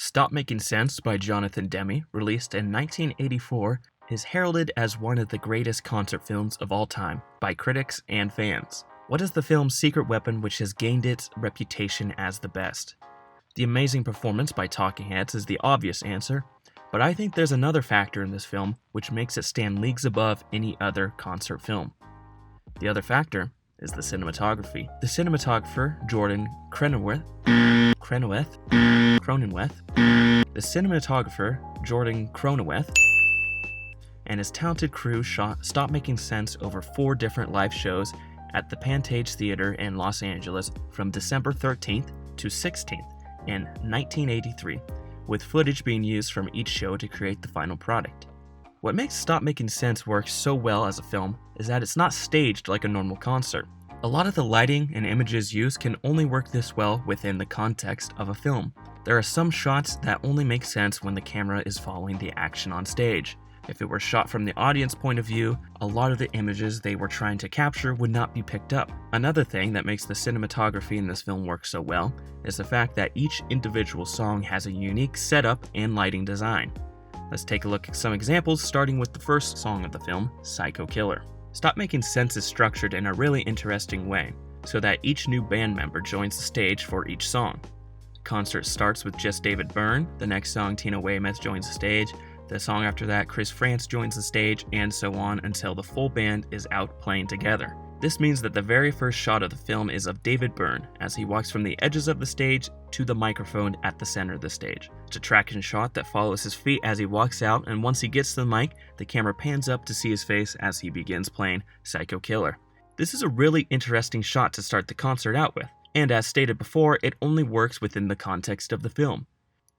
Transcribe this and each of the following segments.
Stop Making Sense by Jonathan Demme, released in 1984, is heralded as one of the greatest concert films of all time by critics and fans. What is the film's secret weapon which has gained its reputation as the best? The amazing performance by talking heads is the obvious answer, but I think there's another factor in this film which makes it stand leagues above any other concert film. The other factor is the cinematography. The cinematographer, Jordan Cronenweth, and his talented crew shot Stop Making Sense over 4 different live shows at the Pantage Theater in Los Angeles from December 13th to 16th in 1983, with footage being used from each show to create the final product. What makes Stop Making Sense work so well as a film is that it's not staged like a normal concert. A lot of the lighting and images used can only work this well within the context of a film. There are some shots that only make sense when the camera is following the action on stage. If it were shot from the audience point of view, a lot of the images they were trying to capture would not be picked up. Another thing that makes the cinematography in this film work so well is the fact that each individual song has a unique setup and lighting design. Let's take a look at some examples, starting with the first song of the film, Psycho Killer. Stop Making Sense is structured in a really interesting way, so that each new band member joins the stage for each song. The concert starts with just David Byrne, the next song Tina Weymouth joins the stage, the song after that Chris France joins the stage, and so on until the full band is out playing together. This means that the very first shot of the film is of David Byrne as he walks from the edges of the stage to the microphone at the center of the stage. It's a tracking shot that follows his feet as he walks out, and once he gets to the mic, the camera pans up to see his face as he begins playing Psycho Killer. This is a really interesting shot to start the concert out with, and as stated before, it only works within the context of the film.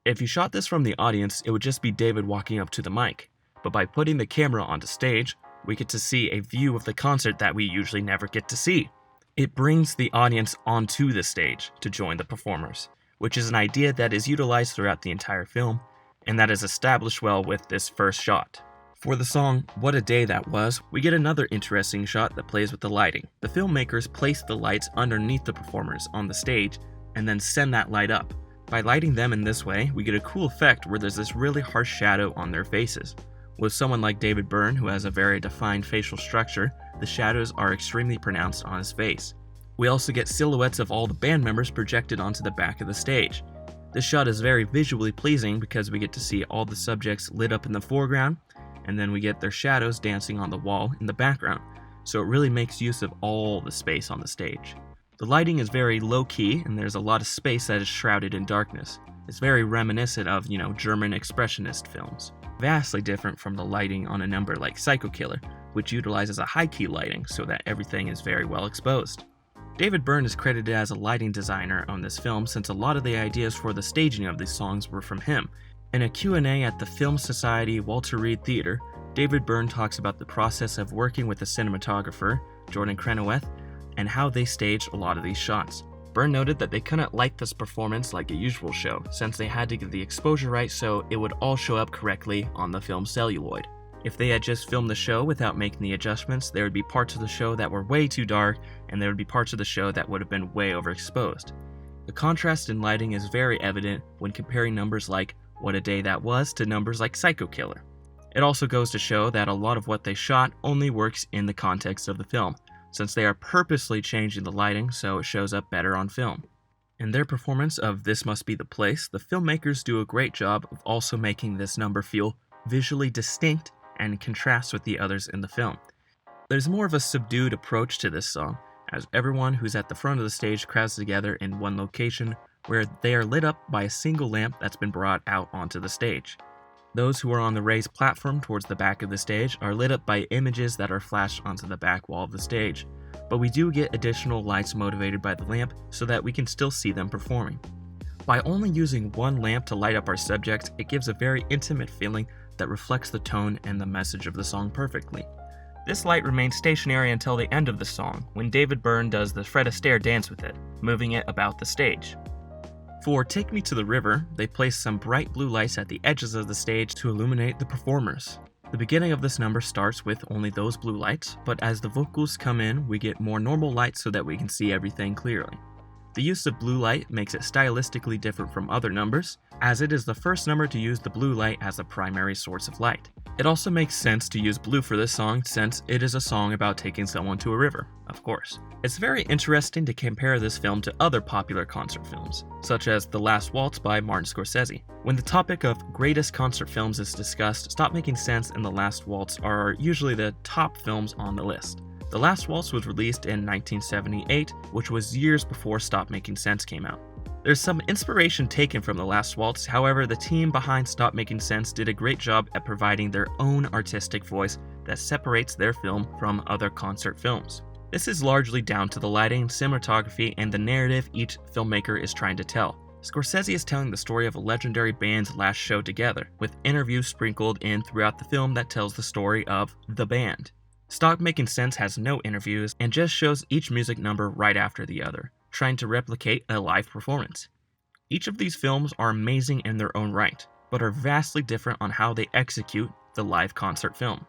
If you shot this from the audience, it would just be David walking up to the mic, but by putting the camera onto stage, we get to see a view of the concert that we usually never get to see. It brings the audience onto the stage to join the performers, which is an idea that is utilized throughout the entire film, and that is established well with this first shot. For the song What a Day That Was, we get another interesting shot that plays with the lighting. The filmmakers place the lights underneath the performers on the stage and then send that light up. By lighting them in this way, we get a cool effect where there's this really harsh shadow on their faces. With someone like David Byrne, who has a very defined facial structure, the shadows are extremely pronounced on his face. We also get silhouettes of all the band members projected onto the back of the stage. This shot is very visually pleasing because we get to see all the subjects lit up in the foreground, and then we get their shadows dancing on the wall in the background, so it really makes use of all the space on the stage. The lighting is very low-key, and there's a lot of space that is shrouded in darkness. It's very reminiscent of, German expressionist films. Vastly different from the lighting on a number like Psycho Killer, which utilizes a high-key lighting so that everything is very well exposed. David Byrne is credited as a lighting designer on this film since a lot of the ideas for the staging of these songs were from him. In a Q&A at the Film Society Walter Reed Theater, David Byrne talks about the process of working with the cinematographer, Jordan Cronenweth, and how they staged a lot of these shots. Byrne noted that they couldn't light this performance like a usual show, since they had to get the exposure right so it would all show up correctly on the film celluloid. If they had just filmed the show without making the adjustments, there would be parts of the show that were way too dark, and there would be parts of the show that would have been way overexposed. The contrast in lighting is very evident when comparing numbers like What a Day That Was to numbers like Psycho Killer. It also goes to show that a lot of what they shot only works in the context of the film, since they are purposely changing the lighting so it shows up better on film. In their performance of This Must Be the Place, the filmmakers do a great job of also making this number feel visually distinct and contrast with the others in the film. There's more of a subdued approach to this song, as everyone who's at the front of the stage crowds together in one location where they are lit up by a single lamp that's been brought out onto the stage. Those who are on the raised platform towards the back of the stage are lit up by images that are flashed onto the back wall of the stage, but we do get additional lights motivated by the lamp so that we can still see them performing. By only using one lamp to light up our subjects, it gives a very intimate feeling that reflects the tone and the message of the song perfectly. This light remains stationary until the end of the song, when David Byrne does the Fred Astaire dance with it, moving it about the stage. For Take Me to the River, they place some bright blue lights at the edges of the stage to illuminate the performers. The beginning of this number starts with only those blue lights, but as the vocals come in, we get more normal lights so that we can see everything clearly. The use of blue light makes it stylistically different from other numbers, as it is the first number to use the blue light as a primary source of light. It also makes sense to use blue for this song since it is a song about taking someone to a river, of course. It's very interesting to compare this film to other popular concert films, such as The Last Waltz by Martin Scorsese. When the topic of greatest concert films is discussed, Stop Making Sense and The Last Waltz are usually the top films on the list. The Last Waltz was released in 1978, which was years before Stop Making Sense came out. There's some inspiration taken from The Last Waltz, however, the team behind Stop Making Sense did a great job at providing their own artistic voice that separates their film from other concert films. This is largely down to the lighting, cinematography, and the narrative each filmmaker is trying to tell. Scorsese is telling the story of a legendary band's last show together, with interviews sprinkled in throughout the film that tells the story of the band. Stop Making Sense has no interviews and just shows each music number right after the other, trying to replicate a live performance. Each of these films are amazing in their own right, but are vastly different on how they execute the live concert film.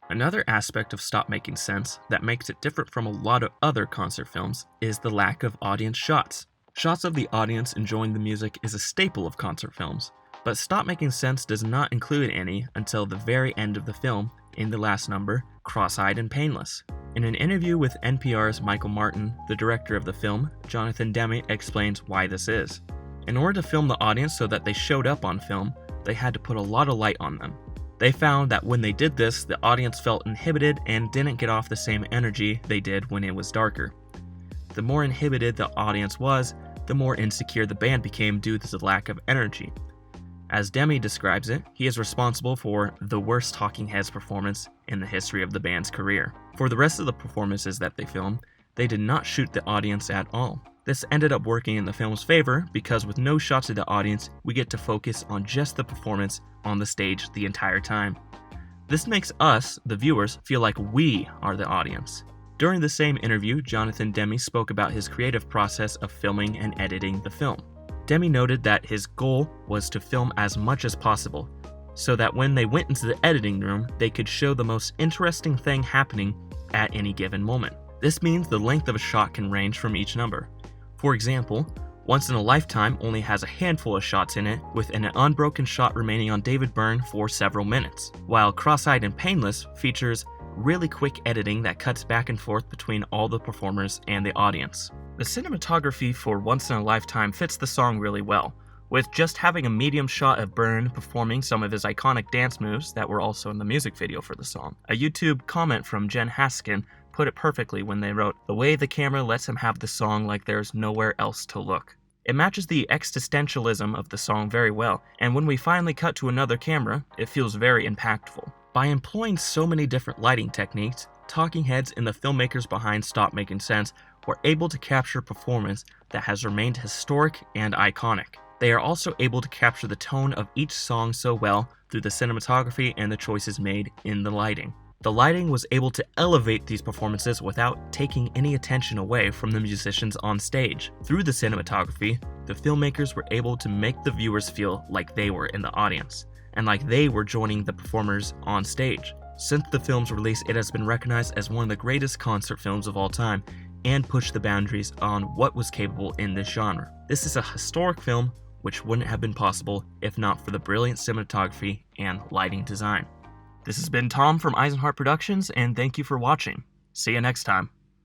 Another aspect of Stop Making Sense that makes it different from a lot of other concert films is the lack of audience shots. Shots of the audience enjoying the music is a staple of concert films, but Stop Making Sense does not include any until the very end of the film in the last number, Cross-Eyed and Painless. In an interview with NPR's Michael Martin, the director of the film, Jonathan Demme explains why this is. In order to film the audience so that they showed up on film, they had to put a lot of light on them. They found that when they did this, the audience felt inhibited and didn't get off the same energy they did when it was darker. The more inhibited the audience was, the more insecure the band became due to the lack of energy. As Demme describes it, he is responsible for the worst Talking Heads performance in the history of the band's career. For the rest of the performances that they filmed, they did not shoot the audience at all. This ended up working in the film's favor because with no shots of the audience, we get to focus on just the performance on the stage the entire time. This makes us, the viewers, feel like we are the audience. During the same interview, Jonathan Demme spoke about his creative process of filming and editing the film. Demme noted that his goal was to film as much as possible, so that when they went into the editing room, they could show the most interesting thing happening at any given moment. This means the length of a shot can range from each number. For example, Once in a Lifetime only has a handful of shots in it, with an unbroken shot remaining on David Byrne for several minutes, while Cross-Eyed and Painless features really quick editing that cuts back and forth between all the performers and the audience. The cinematography for Once in a Lifetime fits the song really well, with just having a medium shot of Byrne performing some of his iconic dance moves that were also in the music video for the song. A YouTube comment from Jen Haskin put it perfectly when they wrote, "The way the camera lets him have the song like there's nowhere else to look." It matches the existentialism of the song very well, and when we finally cut to another camera, it feels very impactful. By employing so many different lighting techniques, Talking Heads and the filmmakers behind Stop Making Sense were able to capture performance that has remained historic and iconic. They are also able to capture the tone of each song so well through the cinematography and the choices made in the lighting. The lighting was able to elevate these performances without taking any attention away from the musicians on stage. Through the cinematography, the filmmakers were able to make the viewers feel like they were in the audience, and like they were joining the performers on stage. Since the film's release, it has been recognized as one of the greatest concert films of all time, and pushed the boundaries on what was capable in this genre. This is a historic film which wouldn't have been possible if not for the brilliant cinematography and lighting design. This has been Tom from Eisenhart Productions, and thank you for watching. See you next time.